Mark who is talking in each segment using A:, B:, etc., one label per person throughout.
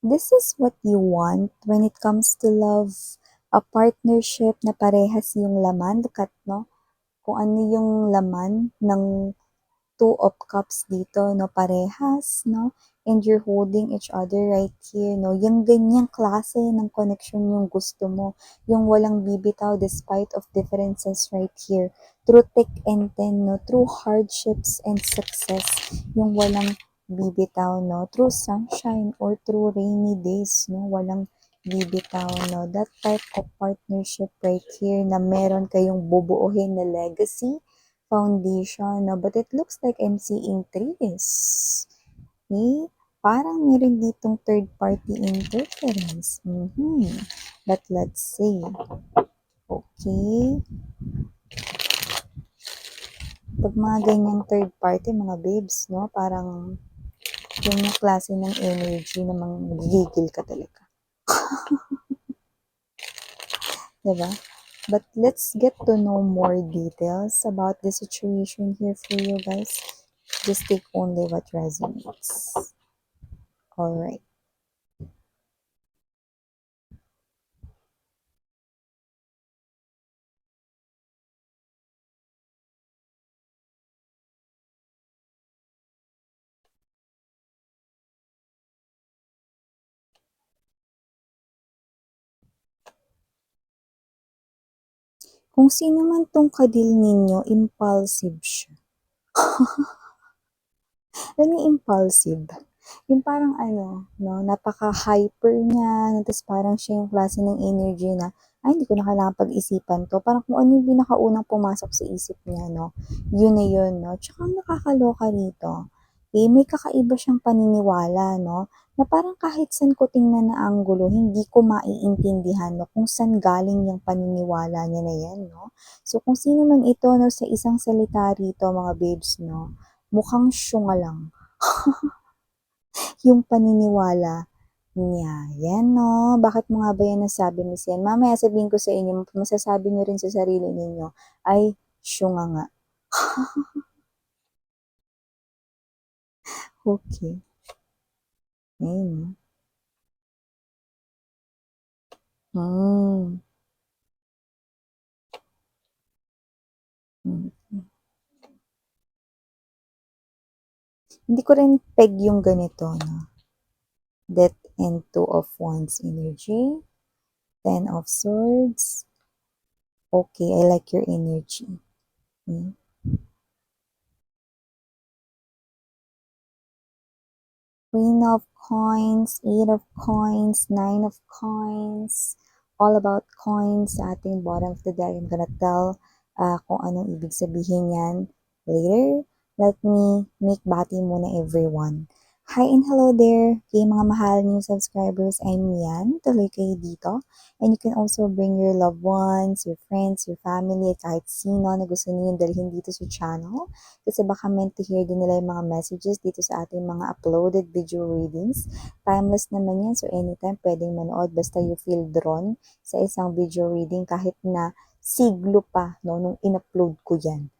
A: This is what you want when it comes to love, a partnership na parehas yung laman. Look at, no? Kung ano yung laman ng two of cups dito, no? Parehas, no? And you're holding each other right here, no? Yung ganyang klase ng connection yung gusto mo. Yung walang bibitaw despite of differences right here. Through thick and thin, no? Through hardships and success. Yung walang bibitaw, no? Through sunshine or through rainy days, no? Walang bibitaw, no? That type of partnership right here na meron kayong bubuuhin na legacy, foundation, no? But it looks like I'm seeing trees. Okay? Parang meron ditong third party interference. But let's see. Okay? Pag mga ganyang third party, mga babes, no? Parang yung klase ng energy na magigigil ka talaga. Diba? But let's get to know more details about the situation here for you guys. Just take only what resonates. Alright. Kung sino man tong kadil ninyo, impulsive siya. Alam niyo impulsive? Yung parang ano, no, napaka-hyper niya, tapos parang siya yung klase ng energy na, ay, hindi ko na kailangan pag-isipan to. Parang kung ano yung pinakaunang pumasok sa isip niya, no, yun na yun, no. Tsaka ang nakakaloka rito, may kakaiba siyang paniniwala, no, na parang kahit saan ko tingnan na anggulo, hindi ko maiintindihan, no, kung saan galing yung paniniwala niya na yan, no. So, kung sino man ito, no, sa isang salita rito, mga babes, no, mukhang syunga lang yung paniniwala niya. Yan, no? Bakit mo nga ba yan nasabi, Miss Yan? Mamaya sabihin ko sa inyo, masasabi nyo rin sa sarili ninyo, ay, syunga nga. Okay. Ayun, no? Mm. Hindi ko rin peg yung ganito, no? Death and two of wands energy. 10 of swords. Okay, I like your energy. Okay. Queen of coins, 8 of coins, 9 of coins, all about coins sa ating bottom of the deck. I'm gonna tell kung anong ibig sabihin yan later. Let me make bati muna everyone. Hi and hello there, kay mga mahal new subscribers. I'm Yan. Tuloy kayo dito. And you can also bring your loved ones, your friends, your family, at kahit sino na gusto niyo dalhin dito sa channel. Kasi baka meant to hear din nila yung mga messages dito sa ating mga uploaded video readings. Timeless naman yan, so anytime pwedeng manood basta you feel drawn sa isang video reading kahit na siglo pa no, nung in-upload ko yan.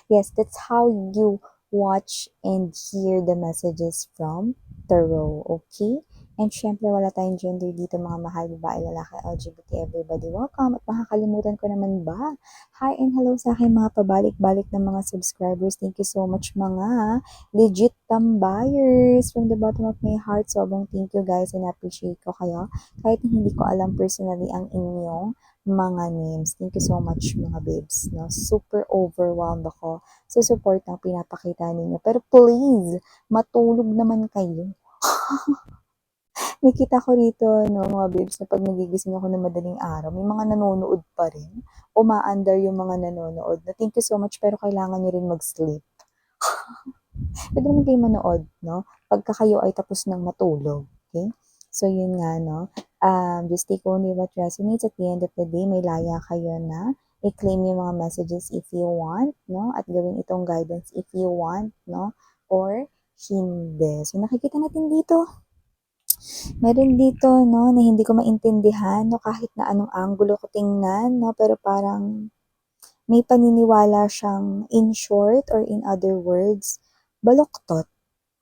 A: Yes, that's how you watch and hear the messages from Tarot, okay? And syempre, wala tayong gender dito, mga mahal, babae, lalaki, LGBT, everybody. Welcome. At makakalimutan ko naman ba? Hi and hello sa aking mga pabalik-balik ng mga subscribers. Thank you so much, mga legit tambayers. From the bottom of my heart, sobrang thank you guys and appreciate ko kayo. Kahit hindi ko alam personally ang inyong mga names. Thank you so much, mga babes. No? Super overwhelmed ako sa support na pinapakita ninyo. Pero please, matulog naman kayo. Nakita ko rito, no, mga babes, na pag nagigising ako ng madaling araw, may mga nanonood pa rin. Umaandar yung mga nanonood. Na thank you so much, pero kailangan nyo rin mag-sleep. Pwede naman kayo manood, no? Pagka kayo ay tapos ng matulog. Okay? So, yun nga, no? Just take only what resonates. At the end of the day, may laya kayo na i-claim yung mga messages if you want, no? At gawin itong guidance if you want, no? Or hindi. So, nakikita natin dito. Meron dito, no, na hindi ko maintindihan, no? Kahit na anong angulo ko tingnan, no? Pero parang may paniniwala siyang in short or in other words, baloktot,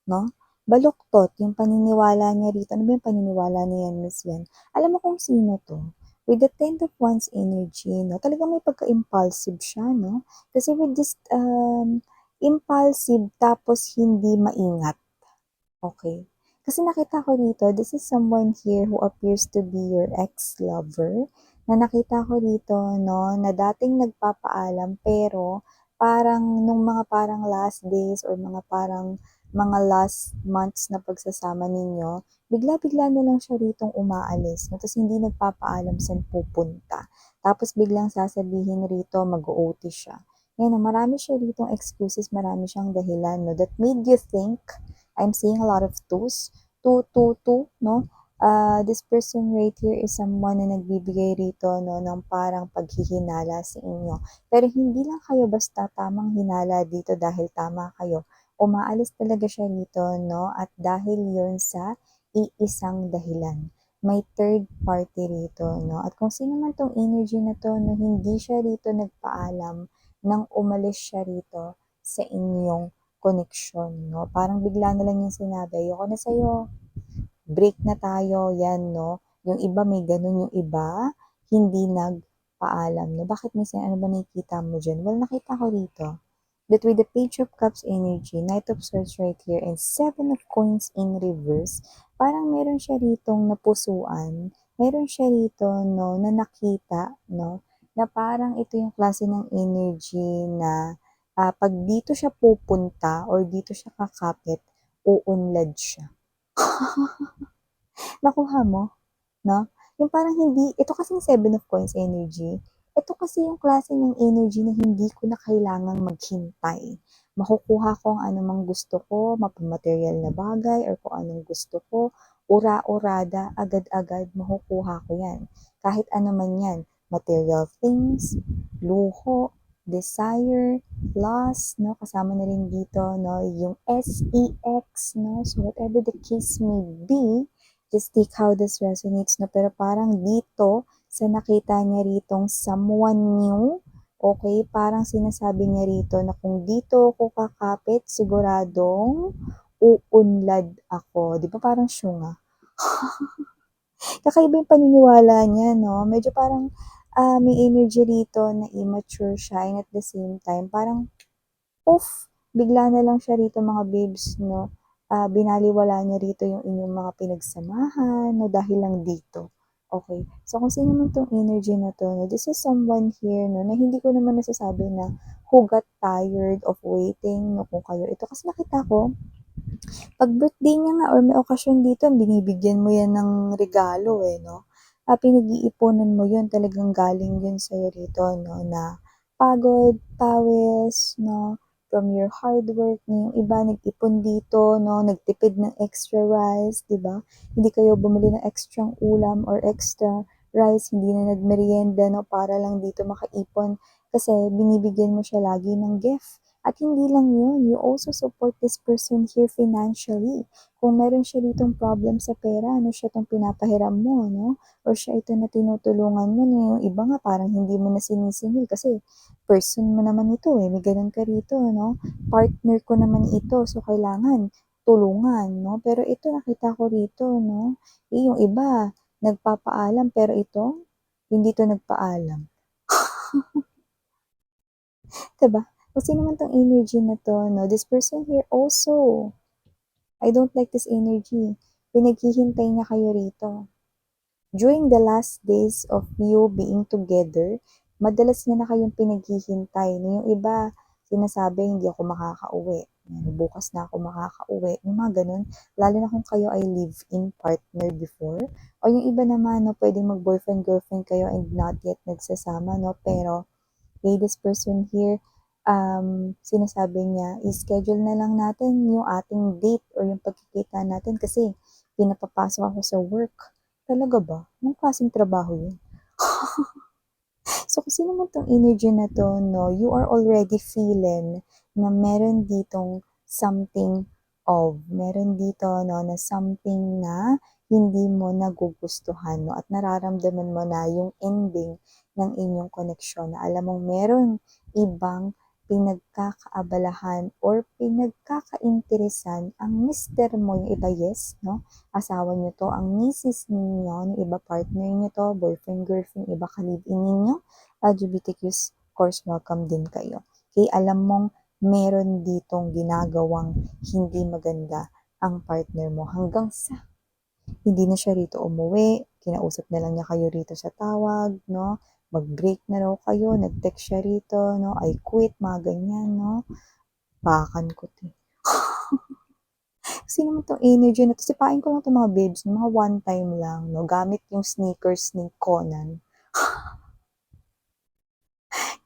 A: no? baluktot yung paniniwala niya rito. Ano ba yung paniniwala niya yan, Miss Yan? Alam mo kung sino 'to? With the 10 of Wands energy 'no, talagang may pagka-impulsive siya 'no. Kasi with this, impulsive tapos hindi maingat. Okay. Kasi nakita ko dito, this is someone here who appears to be your ex-lover, na nakita ko dito 'no, na dating nagpapaalam pero parang nung mga parang last days or mga parang mga last months na pagsasama ninyo, bigla-bigla na lang siya ritong umaalis 'no, ta's hindi nagpapaalam saan pupunta. Tapos biglang sasabihin rito mag-o-OT siya. Ngayon marami siya ritong excuses, marami siyang dahilan 'no, that made you think. I'm seeing a lot of twos. Two, two, two, no? This person right here is someone na nagbibigay rito, no, ng parang paghihinala sa inyo. Pero hindi lang kayo basta tamang hinala dito dahil tama kayo. Umaalis talaga siya rito, no? At dahil yun sa iisang dahilan. May third party rito, no? At kung sino man tong energy na to, no, hindi siya rito nagpaalam nang umalis siya rito sa inyong connection, no? Parang bigla na lang yung sinabi, ayoko na sa'yo, break na tayo, yan, no? Yung iba may ganun, yung iba hindi nagpaalam, no? Bakit minsan, ano ba nakikita mo dyan? Well, nakita ko rito that with the Page of Cups energy, Knight of Swords right here, and Seven of Coins in reverse, parang meron siya ritong napusuan, meron siya rito, no, na nakita, no, na parang ito yung klase ng energy na pag dito siya pupunta or dito siya kakapit, uunlad siya. Nakuha mo? 'No? Yung parang hindi ito kasing Seven of Coins energy, ito kasi yung klase ng energy na hindi ko na kailangang maghintay. Makukuha ko ang anumang gusto ko, mapa-material na bagay or kung anong gusto ko, ura-urada, agad-agad makukuha ko 'yan. Kahit ano man 'yan, material things, luho, desire, loss, 'no, kasama na rin dito 'no, yung sex 'no, so whatever the case may be, just take how this resonates, no? Pero parang dito, sa nakita niya ritong someone new, okay, parang sinasabi niya rito na kung dito ako kakapit, siguradong uunlad ako. Di ba parang syunga? Kakaiba yung paniniwala niya, no? Medyo parang may energy rito na immature siya and at the same time, parang poof, bigla na lang siya rito mga babes, no? Binaliwala niya rito yung inyong mga pinagsamahan, no? Dahil lang dito. Okay. So, kung sino man tong energy na to, no? This is someone here, no? Na hindi ko naman nasasabi na who got tired of waiting, no? Kung kayo ito. Kasi nakita ko, pag birthday niya nga or may okasyon dito, binibigyan mo yan ng regalo eh, no? Pinag-iipunan mo yun, talagang galing yun sa'yo rito, no? Na pagod, pawis, no? From your hard work, no? Yung iba nag-ipon dito, no? Nagtipid ng extra rice, di ba? Hindi kayo bumili ng extra ulam or extra rice, hindi na nagmerienda, no? Para lang dito makaipon. Kasi binibigyan mo siya lagi ng gift. At hindi lang yun, you also support this person here financially. Kung meron siya ditong problem sa pera, ano siya itong pinapahiram mo, no? Or siya ito na tinutulungan mo, no? Yung iba nga parang hindi mo na sinisingil kasi person mo naman ito eh, may ganun ka rito, no? Partner ko naman ito, so kailangan tulungan, no? Pero ito nakita ko rito, no? Yung iba, nagpapaalam, pero ito, hindi to nagpaalam. Diba? Kung sino man tong energy na to, no? This person here also, I don't like this energy. Pinaghihintay niya kayo rito. During the last days of you being together, madalas niya na kayong pinaghihintay. No? Yung iba, sinasabi, hindi ako makakauwi. Bukas na ako makakauwi. Yung mga ganun. Lalo na kung kayo ay live-in partner before. O yung iba naman, no, pwedeng mag-boyfriend-girlfriend kayo and not yet nagsasama, no? Pero okay, this person here, sinasabi niya, i-schedule na lang natin yung ating date or yung pagkikita natin kasi pinapapasok ako sa work. Talaga ba? Anong klaseng trabaho yun? So, kung sino man tong energy na to, no, you are already feeling na meron ditong something meron dito, no, na something na hindi mo nagugustuhan, no, at nararamdaman mo na yung ending ng inyong connection, na alam mong meron ibang pinagkakaabalahan or pinagkakainteresan ang mister mo, yung iba yes, no? Asawa niyo to, ang misis ninyo, yung iba partner niyo to, boyfriend, girlfriend, iba ka-live-in ninyo, LGBTQs, of course, welcome din kayo. Okay, alam mong meron ditong ginagawang hindi maganda ang partner mo hanggang sa hindi na siya rito umuwi, kinausap na lang niya kayo rito sa tawag, no? Mag-break na raw kayo, nag-text siya rito, no? I quit, mga ganyan, no? Pakan ko, te. Sino mo tong energy na to? Sipain ko lang to mga babes, no? Mga one time lang, no? Gamit yung sneakers ni Conan.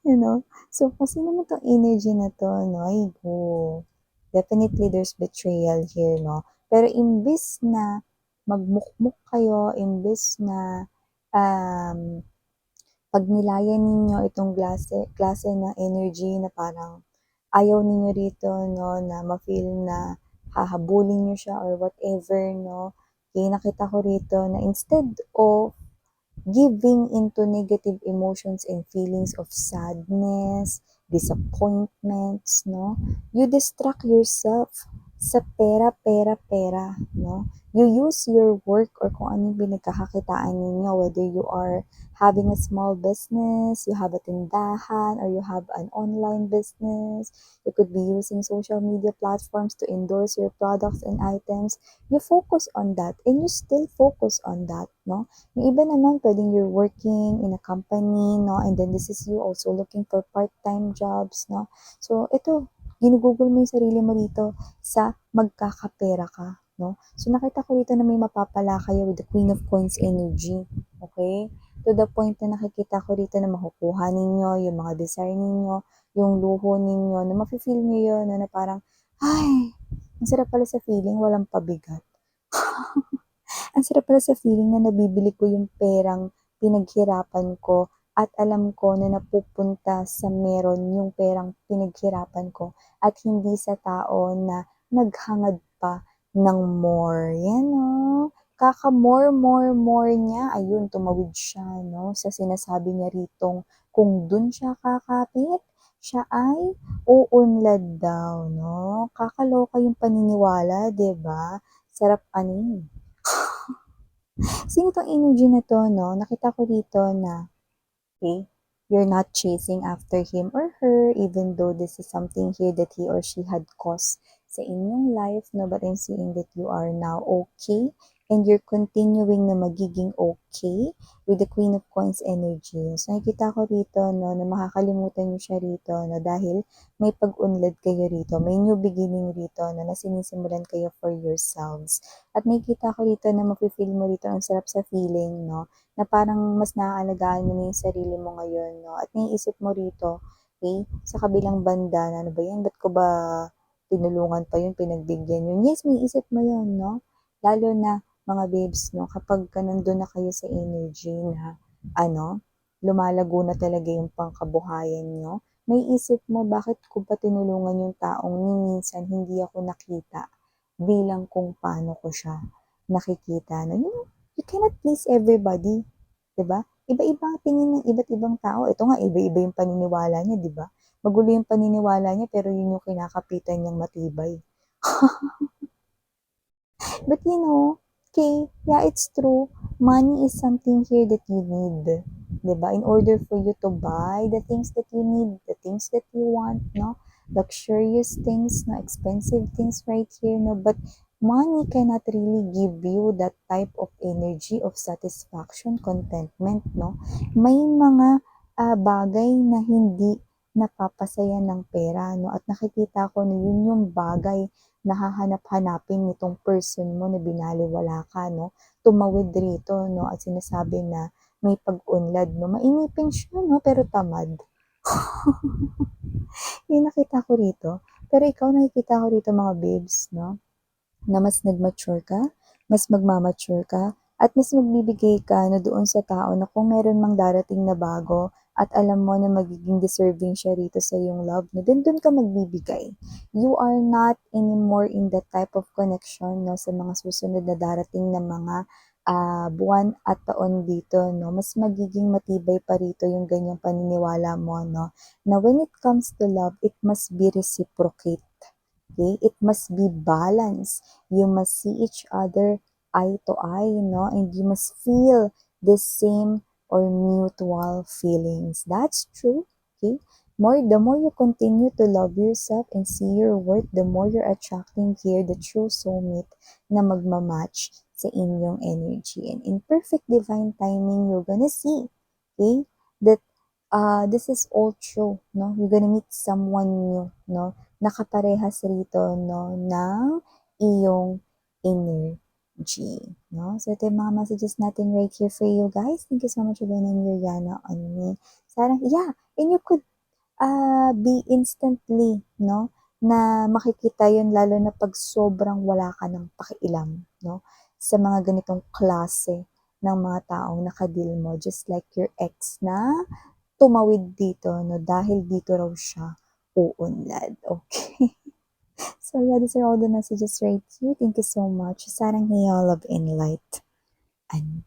A: You know? So, kung sino mo tong energy na to, no? Ay, go. Definitely, there's betrayal here, no? Pero imbis na magmukmuk kayo, imbis na um, pag nilayan ninyo itong klase ng energy na parang ayaw ninyo rito, no, na ma-feel na hahabulin nyo siya or whatever, no. Kaya nakita ko rito na instead of giving into negative emotions and feelings of sadness, disappointments, no? You distract yourself sa pera, pera, pera, no? You use your work or kung anong pinagkakakitaan ninyo, whether you are having a small business, you have a tindahan, or you have an online business, you could be using social media platforms to endorse your products and items. You focus on that and you still focus on that, no? Yung iba naman, pwedeng you're working in a company, no? And then this is you also looking for part-time jobs, no? So, ito, ginugugol mo yung sarili mo dito sa magkakapera ka, no? So, nakita ko dito na may mapapala kayo with the Queen of Coins energy, okay? To the point na nakikita ko dito na makukuha ninyo yung mga desire ninyo, yung luho ninyo, na mafe-feel nyo yun, na parang, ay, ang sarap pala sa feeling, walang pabigat. Ang sarap pala sa feeling na nabibili ko yung perang pinaghirapan ko at alam ko na napupunta sa meron yung perang pinaghirapan ko at hindi sa tao na naghangad pa ng more. Yan o. Kaka-more, more, more niya. Ayun, tumawid siya, no? Sa sinasabi niya ritong kung dun siya kakapit, siya ay uunlad daw, no? Kakaloka yung paniniwala, 'di ba? Sarap anin. Sino tong energy na to, no? Nakita ko dito na, okay, you're not chasing after him or her, even though this is something here that he or she had caused sa inyong life, no? But I'm seeing that you are now okay and you're continuing na magiging okay with the Queen of Coins energy. So, nakikita ko rito, no, na makakalimutan niyo siya rito, no, dahil may pag-unlad kayo rito, may new beginning rito, no, na sinisimulan kayo for yourselves. At nakikita ko rito na mafe-feel mo rito ang sarap sa feeling, no, na parang mas naaalagaan mo na yung sarili mo ngayon, no, at naiisip mo rito, okay, sa kabilang banda na ano ba yan, ba't ko ba tinulungan pa yun, pinagbigyan yun. Yes, may isip mo yun, no? Lalo na mga babes, no, kapag ka nandun na kayo sa energy na, ano, lumalago na talaga yung pangkabuhayan nyo, may isip mo, bakit ko pa tinulungan yung taong ni minsan hindi ako nakita bilang kung paano ko siya nakikita. No? You cannot please everybody, 'di ba? Iba-iba ang tingin ng iba't ibang tao. Ito nga, iba-iba yung paniniwala niya, 'di ba? Magulo yung paniniwala niya, pero yun yung kinakapitan niyang matibay. But you know, okay, yeah, it's true. Money is something here that you need. 'Di ba? In order for you to buy the things that you need, the things that you want, no? Luxurious things, no? Expensive things right here, no? But money cannot really give you that type of energy of satisfaction, contentment, no? May mga bagay na hindi napapasaya ng pera, no? At nakikita ko na yun yung bagay na hahanap-hanapin nitong person mo na binaliwala ka, no? Tumawid rito, no? At sinasabi na may pag-unlad, no? Mainipin siya, no? Pero tamad. Yung nakita ko rito. Pero ikaw, nakikita ko rito mga babes, no? Na mas nag-mature ka, mas magmamature ka, at mas magbibigay ka na doon sa tao na kung meron mang darating na bago at alam mo na magiging deserving siya rito sa iyong love, no, then doon ka magbibigay. You are not anymore in that type of connection, no, sa mga susunod na darating na mga buwan at taon dito, no, mas magiging matibay pa rito yung ganyang paniniwala mo, no, na when it comes to love, it must be reciprocate. Okay? It must be balanced. You must see each other eye to eye, no, and you must feel the same or mutual feelings. That's true. Okay? The more you continue to love yourself and see your worth, the more you're attracting here the true soulmate na magmamatch sa inyong energy. And in perfect divine timing, you're gonna see, okay, that this is all true, no? You're gonna meet someone new, no? Nakaparehas rito, no, ng iyong energy, no? So, ito yung mga messages natin right here for you guys. Thank you so much again, and you're Yana on me. Sarang, yeah, and you could be instantly, no, na makikita yun lalo na pag sobrang wala ka ng pakialam, no, sa mga ganitong klase ng mga taong nakadil mo, just like your ex na tumawid dito, no, dahil dito raw siya uunlad. Okay. So yeah, these are all the messages right here. Thank you so much. Sarang hiya, love and light. And,